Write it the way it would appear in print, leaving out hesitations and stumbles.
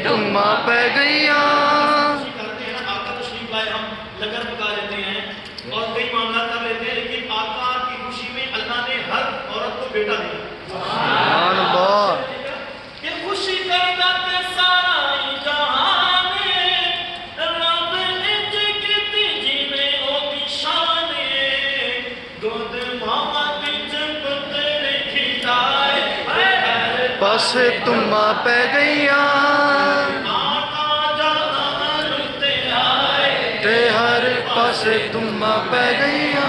धुम्मा पै गईया। करते हैं ना, आका तशरीफ लाए, हम लंगर पका लेते हैं और कई मामला कर लेते हैं, लेकिन आका की खुशी में अल्लाह ने हर औरत को बेटा दिया। कि खुशी कर जाते सारा जहान, रब इंज कीती जिवें ओदी शान, गोद मामा विच पुत्र खिलाए, पासे धुम्मा पै गईया। ते हर पासे धुम्मा पै गईया।